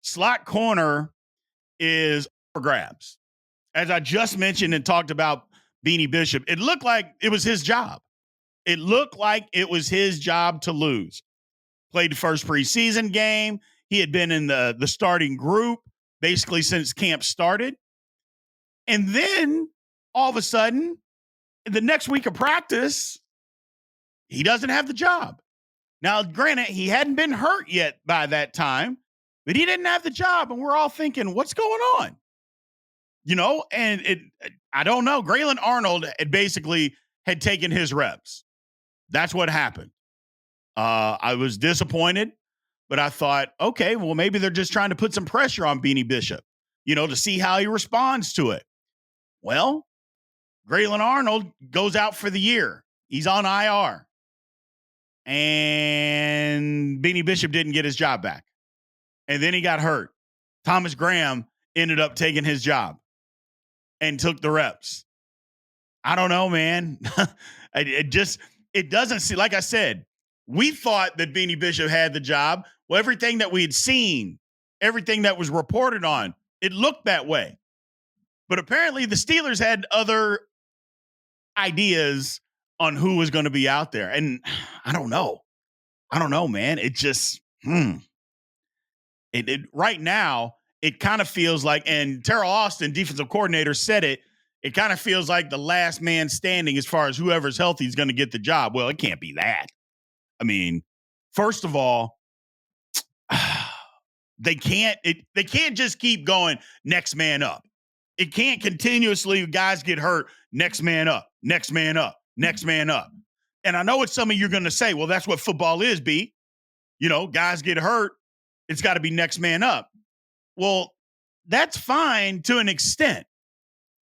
Slot corner is for grabs. As I just mentioned and talked about Beanie Bishop, it looked like it was his job. It looked like it was his job to lose. Played the first preseason game. He had been in the starting group basically since camp started. And then all of a sudden, the next week of practice, he doesn't have the job. Now, granted, he hadn't been hurt yet by that time, but he didn't have the job. And we're all thinking, what's going on? And I don't know. Graylin Arnold had taken his reps. That's what happened. I was disappointed, but I thought, okay, well, maybe they're just trying to put some pressure on Beanie Bishop, to see how he responds to it. Well, Graylin Arnold goes out for the year. He's on IR. And Beanie Bishop didn't get his job back. And then he got hurt. Thomas Graham ended up taking his job and took the reps. I don't know, man. It doesn't seem, like I said, we thought that Beanie Bishop had the job. Well, everything that we had seen, everything that was reported on, it looked that way. But apparently the Steelers had other ideas on who was going to be out there. And I don't know. Man. It just, right now, it kind of feels like, and Teryl Austin, defensive coordinator, said it kind of feels like the last man standing as far as whoever's healthy is going to get the job. Well, it can't be that. I mean, first of all, they can't just keep going next man up. It can't continuously, guys get hurt, next man up, next man up, next man up. And I know what some of you are going to say, well, that's what football is, B. Guys get hurt, it's got to be next man up. Well, that's fine to an extent.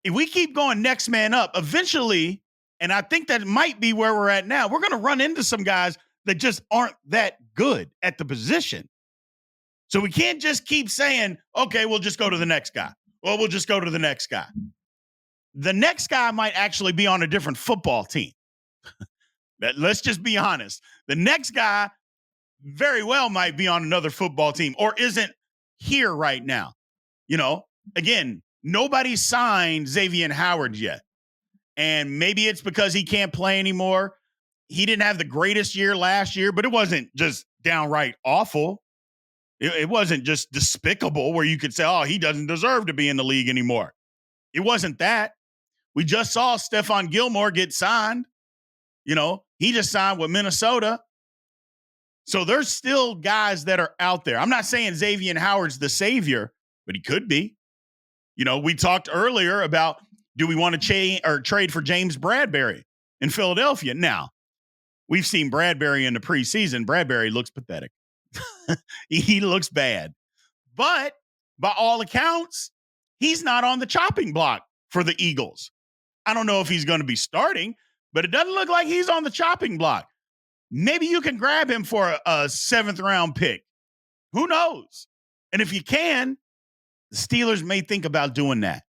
If we keep going next man up, eventually, and I think that might be where we're at now, we're going to run into some guys that just aren't that good at the position. So we can't just keep saying, okay, we'll just go to the next guy. Well, we'll just go to the next guy. The next guy might actually be on a different football team. Let's just be honest. The next guy very well might be on another football team or isn't here right now. Again, nobody signed Xavier Howard yet. And maybe it's because he can't play anymore. He didn't have the greatest year last year, but it wasn't just downright awful. It wasn't just despicable where you could say, oh, he doesn't deserve to be in the league anymore. It wasn't that. We just saw Stephon Gilmore get signed. He just signed with Minnesota. So there's still guys that are out there. I'm not saying Xavier Howard's the savior, but he could be. We talked earlier about, do we want to trade for James Bradbury in Philadelphia? Now, we've seen Bradbury in the preseason. Bradbury looks pathetic. He looks bad. But by all accounts, he's not on the chopping block for the Eagles. I don't know if he's going to be starting, but it doesn't look like he's on the chopping block. Maybe you can grab him for a 7th round pick. Who knows? And if you can, the Steelers may think about doing that.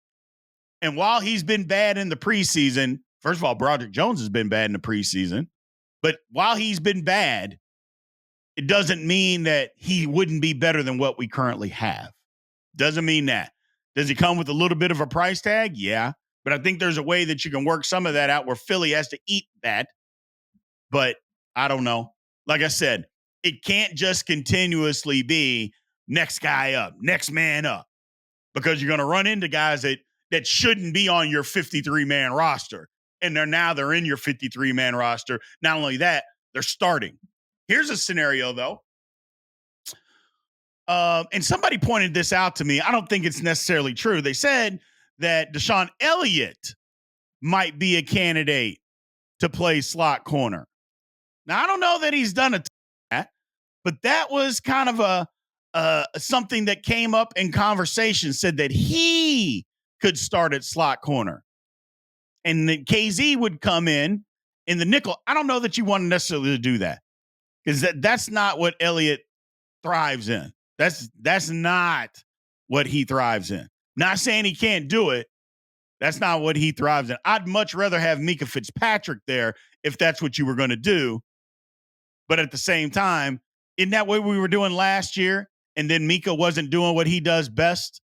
And while he's been bad in the preseason, first of all, Broderick Jones has been bad in the preseason, but while he's been bad, it doesn't mean that he wouldn't be better than what we currently have. Doesn't mean that. Does he come with a little bit of a price tag? Yeah. But I think there's a way that you can work some of that out where Philly has to eat that. But I don't know. Like I said, it can't just continuously be next guy up, next man up, because you're going to run into guys that shouldn't be on your 53-man roster. And they're in your 53-man roster. Not only that, they're starting. Here's a scenario, though. And somebody pointed this out to me. I don't think it's necessarily true. They said that Deshaun Elliott might be a candidate to play slot corner. Now, I don't know that he's done that, but that was kind of something that came up in conversation, said that he could start at slot corner. And then KZ would come in the nickel. I don't know that you want necessarily to do that, because that's not what Elliott thrives in. That's not what he thrives in. Not saying he can't do it. That's not what he thrives in. I'd much rather have Mika Fitzpatrick there if that's what you were going to do. But at the same time, isn't that what we were doing last year? and then Mika wasn't doing what he does best.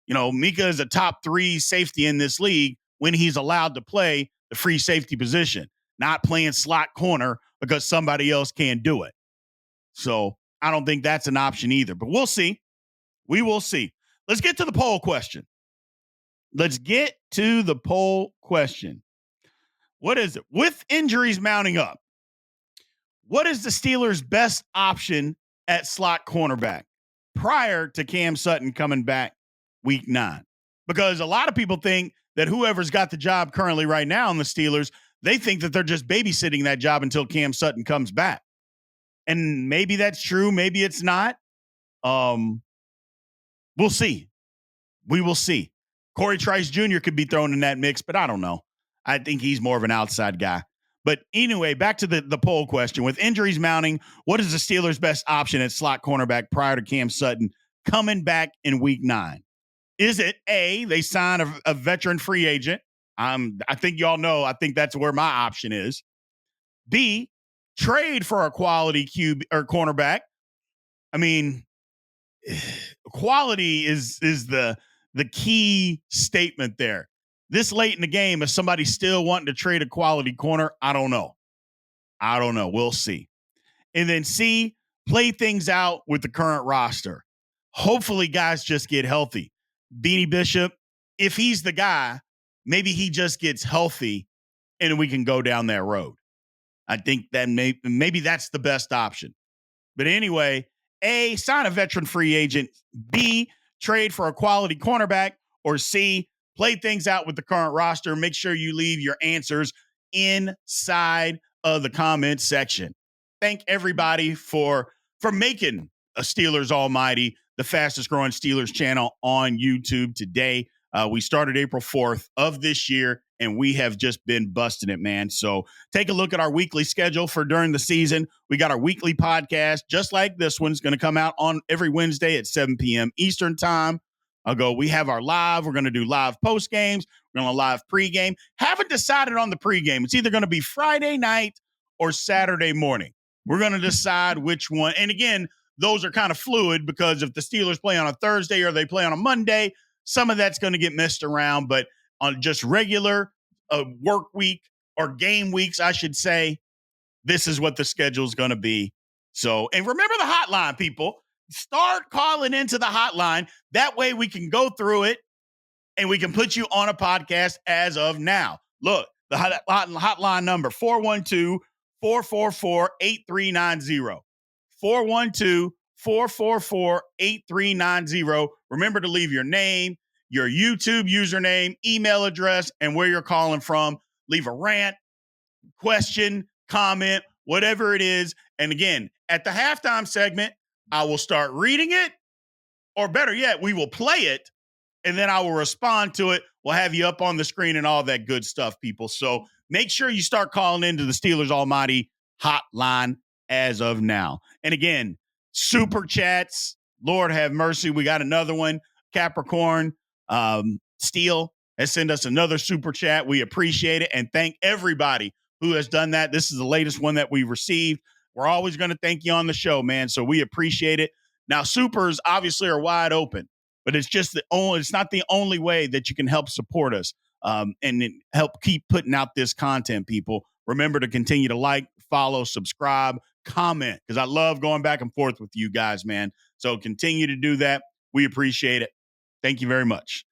Mika is a top 3 safety in this league when he's allowed to play the free safety position, not playing slot corner because somebody else can't do it. So I don't think that's an option either, but we'll see. We will see. Let's get to the poll question. What is it? With injuries mounting up, what is the Steelers' best option at slot cornerback prior to Cam Sutton coming back week 9? Because a lot of people think that whoever's got the job currently right now in the Steelers, they think that they're just babysitting that job until Cam Sutton comes back. And maybe that's true. Maybe it's not. We'll see. We will see. Corey Trice Jr. could be thrown in that mix, but I don't know. I think he's more of an outside guy. But anyway, back to the poll question. With injuries mounting, what is the Steelers' best option at slot cornerback prior to Cam Sutton coming back in week 9? Is it A, they sign a veteran free agent? I think y'all know. I think that's where my option is. B, trade for a quality QB or cornerback. I mean, quality is the key statement there. This late in the game, is somebody still wanting to trade a quality corner? I don't know. We'll see. And then C, play things out with the current roster. Hopefully guys just get healthy. Beanie Bishop, if he's the guy, maybe he just gets healthy and we can go down that road. I think that maybe that's the best option. But anyway, A, sign a veteran free agent. B, trade for a quality cornerback. Or C, play things out with the current roster. Make sure you leave your answers inside of the comment section. Thank everybody for making a Steelers Almighty the fastest growing Steelers channel on YouTube today. We started April 4th of this year, and we have just been busting it, man. So take a look at our weekly schedule for during the season. We got our weekly podcast, just like this one's going to come out on every Wednesday at 7 p.m. Eastern time. We have our live. We're going to do live post games. We're going to live pregame. Haven't decided on the pregame. It's either going to be Friday night or Saturday morning. We're going to decide which one. And again, those are kind of fluid because if the Steelers play on a Thursday or they play on a Monday, some of that's going to get messed around. But on just regular work week or game weeks, I should say, this is what the schedule is going to be. So, and remember the hotline, people. Start calling into the hotline. That way we can go through it and we can put you on a podcast as of now. Look, the hotline number, 412-444-8390. 412-444-8390. Remember to leave your name, your YouTube username, email address, and where you're calling from. Leave a rant, question, comment, whatever it is. And again, at the halftime segment, I will start reading it, or better yet, we will play it, and then I will respond to it. We'll have you up on the screen and all that good stuff, people. So make sure you start calling into the Steelers Almighty hotline as of now. And again, super chats, Lord have mercy. We got another one. Capricorn Steel has sent us another super chat. We appreciate it. And thank everybody who has done that. This is the latest one that we received. We're always going to thank you on the show, man. So we appreciate it. Now, supers obviously are wide open, but it's not the only way that you can help support us and help keep putting out this content, people. Remember to continue to like, follow, subscribe, comment, because I love going back and forth with you guys, man. So continue to do that. We appreciate it. Thank you very much.